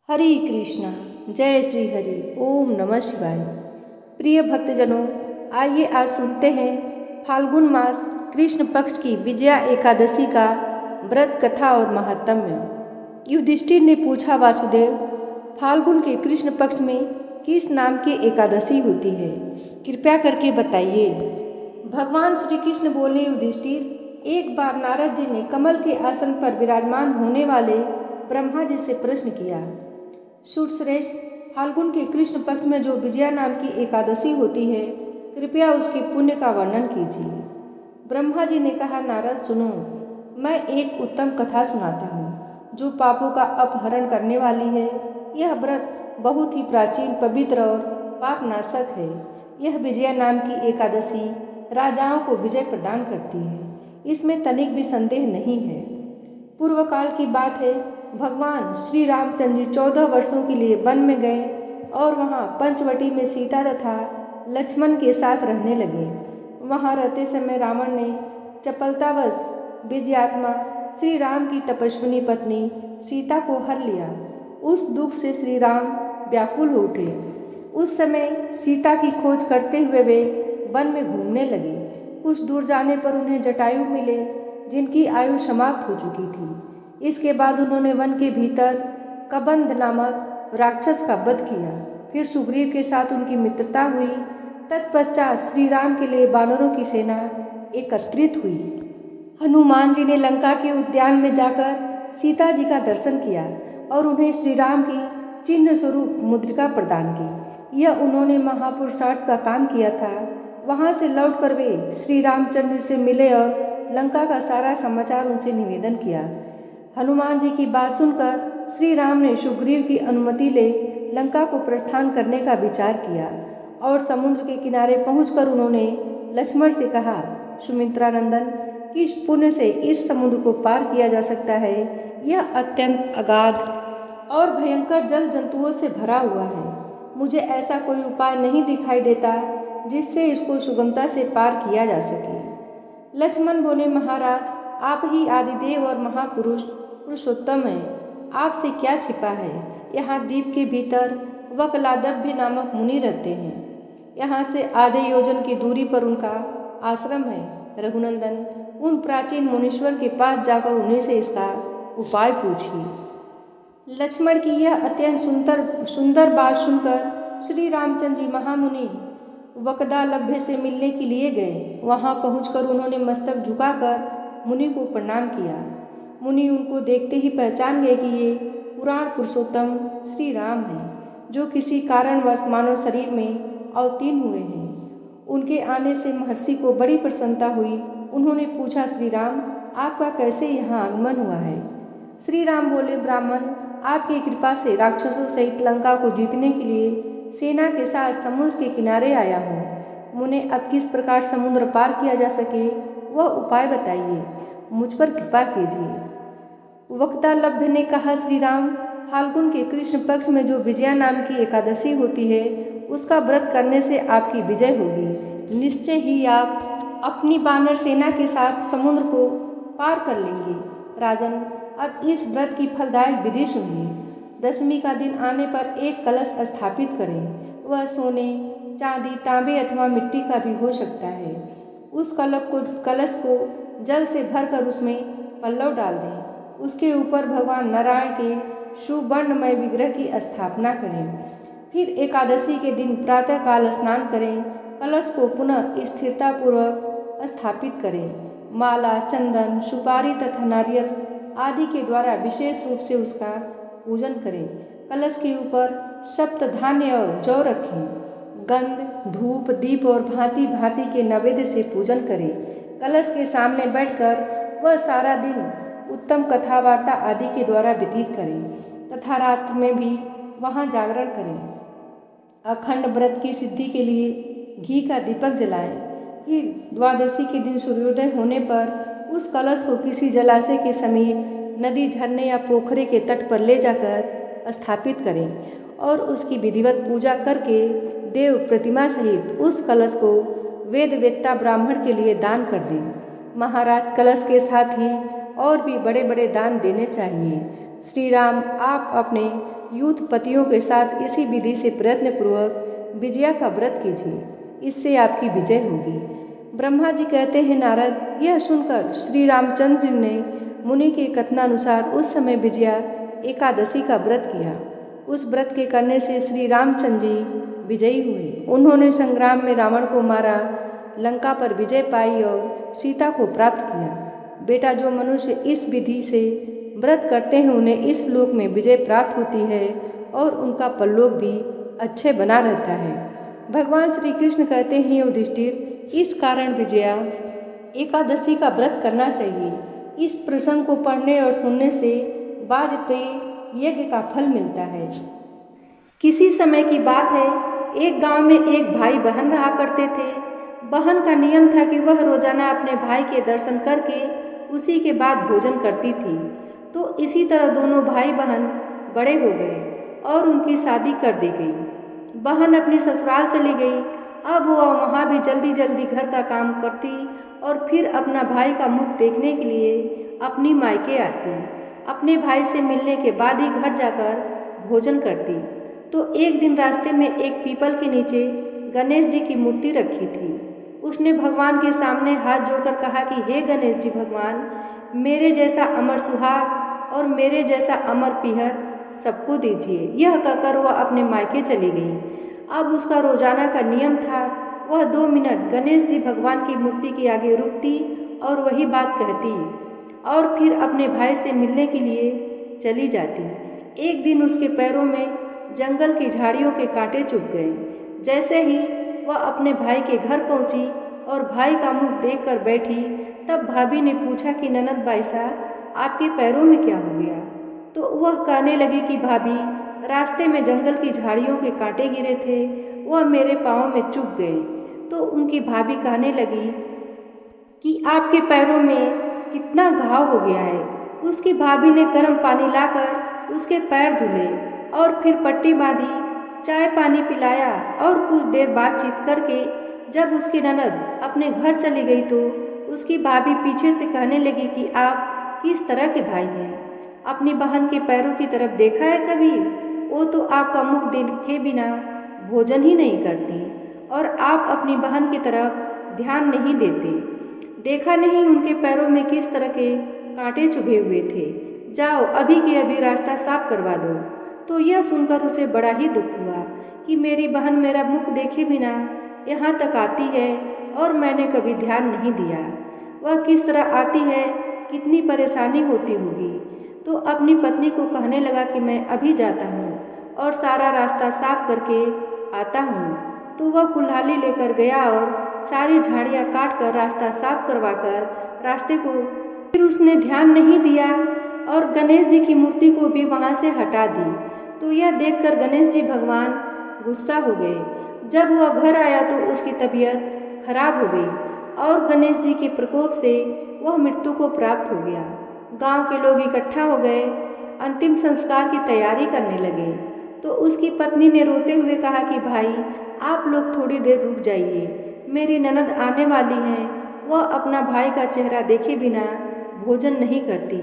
हरे कृष्णा। जय श्री हरि। ओम नमः शिवाय। प्रिय भक्तजनों, आइए आज सुनते हैं फाल्गुन मास कृष्ण पक्ष की विजया एकादशी का व्रत कथा और महात्म्य। युधिष्ठिर ने पूछा, वासुदेव, फाल्गुन के कृष्ण पक्ष में किस नाम की एकादशी होती है? कृपया करके बताइए। भगवान श्री कृष्ण बोले, युधिष्ठिर, एक बार नारद जी ने कमल के आसन पर विराजमान होने वाले ब्रह्मा जी से प्रश्न किया, सूर्यश्रेष्ठ, फाल्गुन के कृष्ण पक्ष में जो विजया नाम की एकादशी होती है, कृपया उसके पुण्य का वर्णन कीजिए। ब्रह्मा जी ने कहा, नारद सुनो, मैं एक उत्तम कथा सुनाता हूँ जो पापों का अपहरण करने वाली है। यह व्रत बहुत ही प्राचीन, पवित्र और पापनाशक है। यह विजया नाम की एकादशी राजाओं को विजय प्रदान करती है, इसमें तनिक भी संदेह नहीं है। पूर्व काल की बात है, भगवान श्री रामचंद्र जी 14 वर्षों के लिए वन में गए और वहाँ पंचवटी में सीता तथा लक्ष्मण के साथ रहने लगे। वहाँ रहते समय रावण ने चपलतावश विजयात्मा श्री राम की तपस्विनी पत्नी सीता को हर लिया। उस दुख से श्री राम व्याकुल हो उठे। उस समय सीता की खोज करते हुए वे वन में घूमने लगे। कुछ दूर जाने पर उन्हें जटायु मिले, जिनकी आयु समाप्त हो चुकी थी। इसके बाद उन्होंने वन के भीतर कबंध नामक राक्षस का वध किया। फिर सुग्रीव के साथ उनकी मित्रता हुई। तत्पश्चात श्री राम के लिए वानरों की सेना एकत्रित हुई। हनुमान जी ने लंका के उद्यान में जाकर सीता जी का दर्शन किया और उन्हें श्री राम की चिन्ह स्वरूप मुद्रिका प्रदान की। यह उन्होंने महापुरुषार्थ का काम किया था। वहाँ से लौटकर वे श्री रामचंद्र से मिले और लंका का सारा समाचार उनसे निवेदन किया। हनुमान जी की बात सुनकर श्री राम ने सुग्रीव की अनुमति ले लंका को प्रस्थान करने का विचार किया और समुद्र के किनारे पहुंचकर उन्होंने लक्ष्मण से कहा, सुमित्रानंदन, किस पुण्य से इस समुद्र को पार किया जा सकता है? यह अत्यंत अगाध और भयंकर जल जंतुओं से भरा हुआ है। मुझे ऐसा कोई उपाय नहीं दिखाई देता जिससे इसको सुगमता से पार किया जा सके। लक्ष्मण बोले, महाराज, आप ही आदिदेव और महापुरुष पुरुषोत्तम हैं। आपसे क्या छिपा है? यहाँ द्वीप के भीतर वकलादभ्य नामक मुनि रहते हैं। यहाँ से आधे योजन की दूरी पर उनका आश्रम है। रघुनंदन, उन प्राचीन मुनीश्वर के पास जाकर उन्हीं से इसका उपाय पूछिए। लक्ष्मण की यह अत्यंत सुंदर बात सुनकर श्री रामचंद्र जी महामुनि वकदालभ्य से मिलने के लिए गए। वहां पहुंचकर उन्होंने मस्तक झुकाकर मुनि को प्रणाम किया। मुनि उनको देखते ही पहचान गए कि ये पुराण पुरुषोत्तम श्री राम हैं, जो किसी कारणवश मानव शरीर में अवतीर्ण हुए हैं। उनके आने से महर्षि को बड़ी प्रसन्नता हुई। उन्होंने पूछा, श्री राम, आपका कैसे यहाँ आगमन हुआ है? श्री राम बोले, ब्राह्मण, आपकी कृपा से राक्षसों सहित लंका को जीतने के लिए सेना के साथ समुद्र के किनारे आया हूँ। मुझे अब किस प्रकार समुद्र पार किया जा सके, वह उपाय बताइए। मुझ पर कृपा कीजिए। वक्तालभ्य ने कहा, श्री राम, फाल्गुन के कृष्ण पक्ष में जो विजया नाम की एकादशी होती है, उसका व्रत करने से आपकी विजय होगी। निश्चय ही आप अपनी वानर सेना के साथ समुद्र को पार कर लेंगे। राजन, अब इस व्रत की फलदायक विधि सुनिए। दशमी का दिन आने पर एक कलश स्थापित करें। वह सोने, चांदी, तांबे अथवा मिट्टी का भी हो सकता है। उस कलश को जल से भरकर उसमें पल्लव डाल दें। उसके ऊपर भगवान नारायण के सुवर्णमय विग्रह की स्थापना करें। फिर एकादशी के दिन प्रातःकाल स्नान करें। कलश को पुनः स्थिरतापूर्वक स्थापित करें। माला, चंदन, सुपारी तथा नारियल आदि के द्वारा विशेष रूप से उसका पूजन करें। कलश के ऊपर सप्त धान्य और जौ रखें। गंध, धूप, दीप और भांति भांति के नैवेद्य से पूजन करें। कलश के सामने बैठकर वह सारा दिन उत्तम कथा वार्ता आदि के द्वारा व्यतीत करें तथा रात में भी वहाँ जागरण करें। अखंड व्रत की सिद्धि के लिए घी का दीपक जलाएं। फिर द्वादशी के दिन सूर्योदय होने पर उस कलश को किसी जलाशय के समीप, नदी, झरने या पोखरे के तट पर ले जाकर स्थापित करें और उसकी विधिवत पूजा करके देव प्रतिमा सहित उस कलश को वेद वेत्ता ब्राह्मण के लिए दान कर दें। महाराज, कलश के साथ ही और भी बड़े बड़े दान देने चाहिए। श्री राम, आप अपने यूथपतियों के साथ इसी विधि से प्रयत्नपूर्वक विजया का व्रत कीजिए, इससे आपकी विजय होगी। ब्रह्मा जी कहते हैं, नारद, यह सुनकर श्री रामचंद्र ने मुनि के कथनानुसार उस समय विजया एकादशी का व्रत किया। उस व्रत के करने से श्री रामचंद्र जी विजयी हुए। उन्होंने संग्राम में रावण को मारा, लंका पर विजय पाई और सीता को प्राप्त किया। बेटा, जो मनुष्य इस विधि से व्रत करते हैं उन्हें इस लोक में विजय प्राप्त होती है और उनका परलोक भी अच्छे बना रहता है। भगवान श्री कृष्ण कहते हैं, युधिष्ठिर, इस कारण विजया एकादशी का व्रत करना चाहिए। इस प्रसंग को पढ़ने और सुनने से वाजपेयी यज्ञ का फल मिलता है। किसी समय की बात है, एक गांव में एक भाई बहन रहा करते थे। बहन का नियम था कि वह रोजाना अपने भाई के दर्शन करके उसी के बाद भोजन करती थी। तो इसी तरह दोनों भाई बहन बड़े हो गए और उनकी शादी कर दी गई। बहन अपनी ससुराल चली गई। अब वह वहाँ भी जल्दी जल्दी घर का काम करती और फिर अपना भाई का मुख देखने के लिए अपनी मायके आती। अपने भाई से मिलने के बाद ही घर जाकर भोजन करती। तो एक दिन रास्ते में एक पीपल के नीचे गणेश जी की मूर्ति रखी थी। उसने भगवान के सामने हाथ जोड़कर कहा कि हे गणेश जी भगवान, मेरे जैसा अमर सुहाग और मेरे जैसा अमर पीहर सबको दीजिए। यह कहकर वह अपने मायके चली गई। अब उसका रोजाना का नियम था, वह 2 मिनट गणेश जी भगवान की मूर्ति के आगे रुकती और वही बात कहती और फिर अपने भाई से मिलने के लिए चली जाती। एक दिन उसके पैरों में जंगल की झाड़ियों के कांटे चुभ गए। जैसे ही वह अपने भाई के घर पहुंची और भाई का मुख देखकर बैठी, तब भाभी ने पूछा कि ननद बाईसा, आपके पैरों में क्या हो गया? तो वह कहने लगी कि भाभी, रास्ते में जंगल की झाड़ियों के कांटे गिरे थे, वह मेरे पाँव में चुभ गए। तो उनकी भाभी कहने लगी कि आपके पैरों में कितना घाव हो गया है। उसकी भाभी ने गर्म पानी लाकर उसके पैर धुले और फिर पट्टी बांधी, चाय पानी पिलाया और कुछ देर बातचीत करके जब उसकी ननद अपने घर चली गई तो उसकी भाभी पीछे से कहने लगी कि आप किस तरह के भाई हैं? अपनी बहन के पैरों की तरफ देखा है कभी? वो तो आपका मुख देखे बिना भोजन ही नहीं करती और आप अपनी बहन की तरफ ध्यान नहीं देते। देखा नहीं उनके पैरों में किस तरह के कांटे चुभे हुए थे? जाओ अभी के अभी रास्ता साफ करवा दो। तो यह सुनकर उसे बड़ा ही दुख हुआ कि मेरी बहन मेरा मुख देखे बिना यहाँ तक आती है और मैंने कभी ध्यान नहीं दिया। वह किस तरह आती है, कितनी परेशानी होती होगी। तो अपनी पत्नी को कहने लगा कि मैं अभी जाता हूँ और सारा रास्ता साफ करके आता हूँ। तो वह कुल्हाड़ी लेकर गया और सारी झाड़ियाँ काट कर रास्ता साफ करवाकर रास्ते को फिर उसने ध्यान नहीं दिया और गणेश जी की मूर्ति को भी वहाँ से हटा दी। तो यह देखकर गणेश जी भगवान गुस्सा हो गए। जब वह घर आया तो उसकी तबीयत खराब हो गई और गणेश जी के प्रकोप से वह मृत्यु को प्राप्त हो गया। गांव के लोग इकट्ठा हो गए, अंतिम संस्कार की तैयारी करने लगे। तो उसकी पत्नी ने रोते हुए कहा कि भाई, आप लोग थोड़ी देर रुक जाइए, मेरी ननद आने वाली हैं, वह अपना भाई का चेहरा देखे बिना भोजन नहीं करती।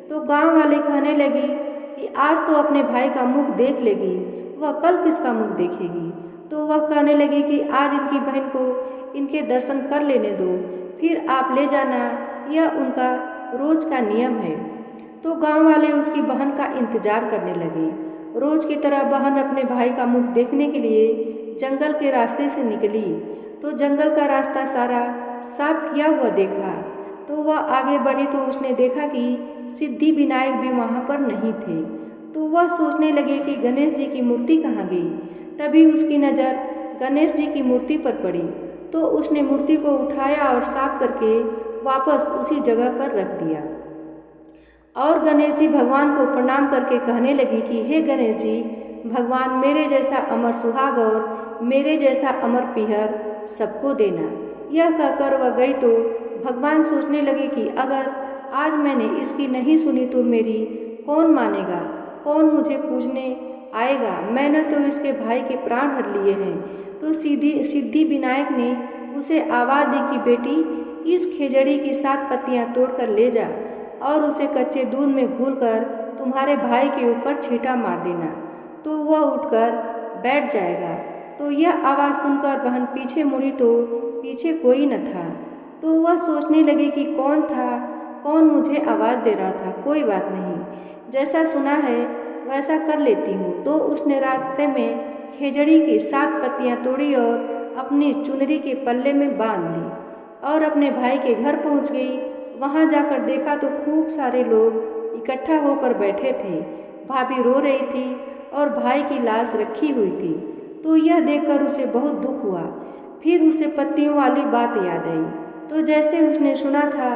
तो गांव वाले कहने लगे कि आज तो अपने भाई का मुख देख लेगी, वह कल किसका मुख देखेगी। तो वह कहने लगी कि आज इनकी बहन को इनके दर्शन कर लेने दो, फिर आप ले जाना, यह उनका रोज का नियम है। तो गांव वाले उसकी बहन का इंतजार करने लगे। रोज की तरह बहन अपने भाई का मुख देखने के लिए जंगल के रास्ते से निकली। तो जंगल का रास्ता सारा साफ किया हुआ देखा। तो वह आगे बढ़ी तो उसने देखा कि सिद्धि विनायक भी वहाँ पर नहीं थे। तो वह सोचने लगे कि गणेश जी की मूर्ति कहाँ गई। तभी उसकी नज़र गणेश जी की मूर्ति पर पड़ी। तो उसने मूर्ति को उठाया और साफ करके वापस उसी जगह पर रख दिया और गणेश जी भगवान को प्रणाम करके कहने लगी कि हे गणेश जी भगवान, मेरे जैसा अमर सुहाग और मेरे जैसा अमर पीहर सबको देना। यह कहकर वह गई तो भगवान सोचने लगे कि अगर आज मैंने इसकी नहीं सुनी तो मेरी कौन मानेगा, कौन मुझे पूजने आएगा। मैंने तो इसके भाई के प्राण हर लिए हैं। तो सिद्धि विनायक ने उसे आवाज़ दी कि बेटी, इस खेजड़ी की 7 पत्तियां तोड़कर ले जा और उसे कच्चे दूध में घोलकर तुम्हारे भाई के ऊपर छींटा मार देना। तो वह उठकर बैठ जाएगा। तो यह आवाज़ सुनकर बहन पीछे मुड़ी तो पीछे कोई न था। तो वह सोचने लगी कि कौन था, कौन मुझे आवाज़ दे रहा था। कोई बात नहीं, जैसा सुना है वैसा कर लेती हूँ। तो उसने रास्ते में खेजड़ी की 7 पत्तियाँ तोड़ी और अपनी चुनरी के पल्ले में बांध ली और अपने भाई के घर पहुँच गई। वहाँ जाकर देखा तो खूब सारे लोग इकट्ठा होकर बैठे थे। भाभी रो रही थी और भाई की लाश रखी हुई थी। तो यह देखकर उसे बहुत दुख हुआ। फिर उसे पत्तियों वाली बात याद आई। तो जैसे उसने सुना था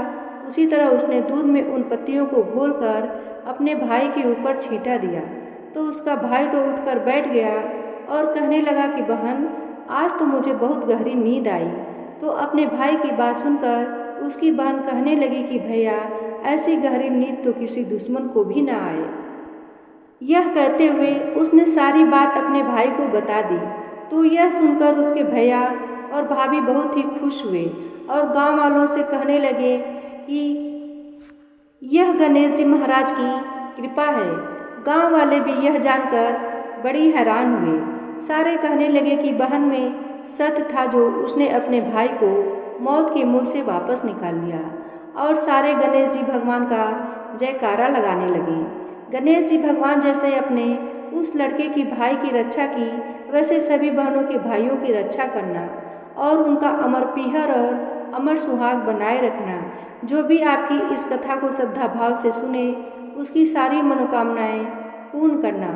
उसी तरह उसने दूध में उन पत्तियों को घोलकर अपने भाई के ऊपर छींटा दिया। तो उसका भाई तो उठकर बैठ गया और कहने लगा कि बहन, आज तो मुझे बहुत गहरी नींद आई। तो अपने भाई की बात सुनकर उसकी बहन कहने लगी कि भैया, ऐसी गहरी नींद तो किसी दुश्मन को भी ना आए। यह कहते हुए उसने सारी बात अपने भाई को बता दी। तो यह सुनकर उसके भैया और भाभी बहुत ही खुश हुए और गांव वालों से कहने लगे कि यह गणेश जी महाराज की कृपा है। गांव वाले भी यह जानकर बड़ी हैरान हुए। सारे कहने लगे कि बहन में सत्य था जो उसने अपने भाई को मौत के मुंह से वापस निकाल लिया। और सारे गणेश जी भगवान का जयकारा लगाने लगे। गणेश जी भगवान जैसे अपने उस लड़के की भाई की रक्षा की, वैसे सभी बहनों के भाइयों की रक्षा करना और उनका अमर पीहर और अमर सुहाग बनाए रखना। जो भी आपकी इस कथा को श्रद्धा भाव से सुने उसकी सारी मनोकामनाएं पूर्ण करना।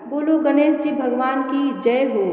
बोलो गणेश जी भगवान की जय हो।